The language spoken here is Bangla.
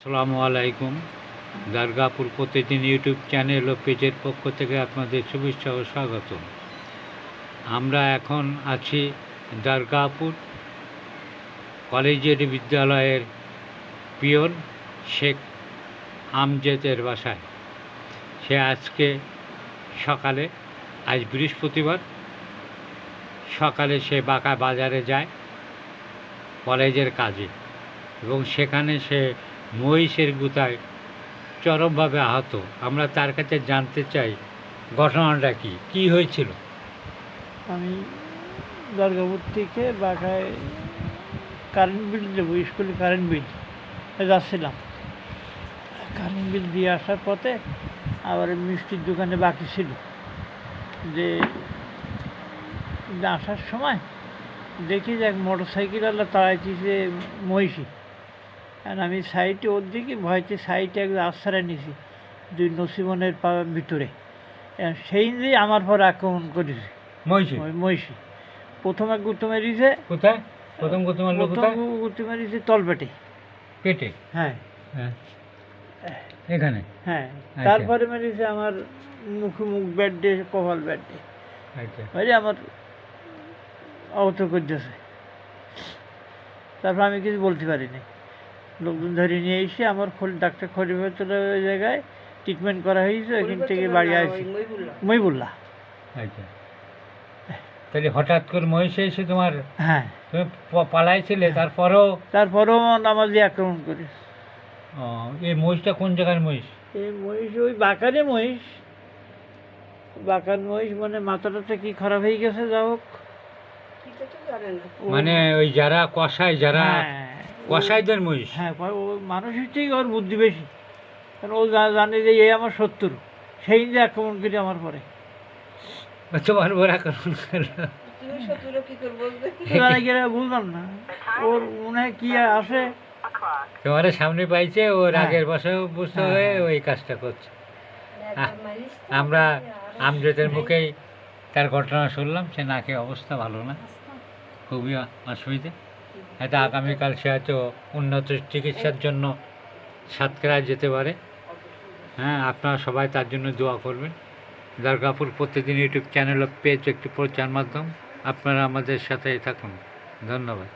আসসালামু আলাইকুম। দুর্গাপুর প্রতিদিন ইউটিউব চ্যানেল ও পেজের পক্ষ থেকে আপনাদের শুভেচ্ছা ও স্বাগতম। আমরা এখন আছি দুর্গাপুর কলেজিয়েট বিদ্যালয়ের পিয়ন শেখ আমজদের বাসায়। সে আজকে সকালে, আজ বৃহস্পতিবার সকালে সে বাঁকা বাজারে যায় কলেজের কাজে, এবং সেখানে সে মহিষের গুতায় চরমভাবে আহত। আমরা তার কাছে জানতে চাই ঘটনাটা কি হয়েছিল। আমি দুর্গাপুর থেকে বাঁকায় কারেন্ট বিল দেবো, স্কুলে কারেন্ট বিল যাচ্ছিলাম। কারেন্ট বিল দিয়ে আসার পথে আবার মিষ্টির দোকানে বাকি ছিল, যে আসার সময় দেখি যে এক মোটর সাইকেলওয়ালা তাড়াইতেছে মহিষী। আর আমি সাইডে ওর দিকে ভয়তে সাইডে একদম আশ্রয় নিয়েছি দুই নসিবনের ভিতরে। সেই দিয়ে আমার পর আক্রমণ করেছে মহিষী। প্রথমে গুঁতো মেরেছে। কোথায় প্রথম গুঁতো মেরেছে তলপেটে, পেটে? হ্যাঁ এখানে, হ্যাঁ। তারপরে মেরেছে আমার মুখ ব্যাডে, কপাল ব্যাডে, আমার আহত করতেছে। তারপর আমি কিছু বলতে পারিনি। লোকজন ধরে নিয়ে এসে আমার ডাক্তার খলিফাতুল্লাহ ওই জায়গায় ট্রিটমেন্ট করা হয়েছে। ওইখান থেকে বাড়ি আসছি মহিবুল্লাহ। আচ্ছা, তাহলে হঠাৎ করে মহিষে এসে তোমার, হ্যাঁ, তুমি পালাইছিলে, তারপরেও নামাজি আক্রমণ করেছে। এই মহিষটা কোন জায়গার মহিষ? এই মহিষ ওই বাঁকারে মহিষ। বাঁকার মহিষ মানে মাথাটাতে কি খারাপ হয়ে গেছে, যা হোক। মানে ওই যারা কসাইদের মহিষ। হ্যাঁ, ও মানুষ হচ্ছেই ওর বুদ্ধি বেশি, কারণ ও জানে যে এই আমার শত্রু, সেই যে আক্রমণ করে আমার পরে। তোমার উপর আক্রমণ করলো, বুঝলাম না, ওর মনে হয় কি আসে, তোমার সামনে পাইছে, ওর আগের বছর বুঝতে হয়ে ওই কাজটা করছে। আমরা আমজদের মুখেই তার ঘটনা শুনলাম। সে নাকে অবস্থা ভালো না, খুবই অসুবিধে। হয়তো আগামীকাল সে হয়তো উন্নত চিকিৎসার জন্য সাতক্ষীরায় যেতে পারে। হ্যাঁ, আপনারা সবাই তার জন্য দোয়া করবেন। দুর্গাপুর প্রতিদিন ইউটিউব চ্যানেল ও পেজ একটি প্রচার মাধ্যম। আপনারা আমাদের সাথে থাকুন। ধন্যবাদ।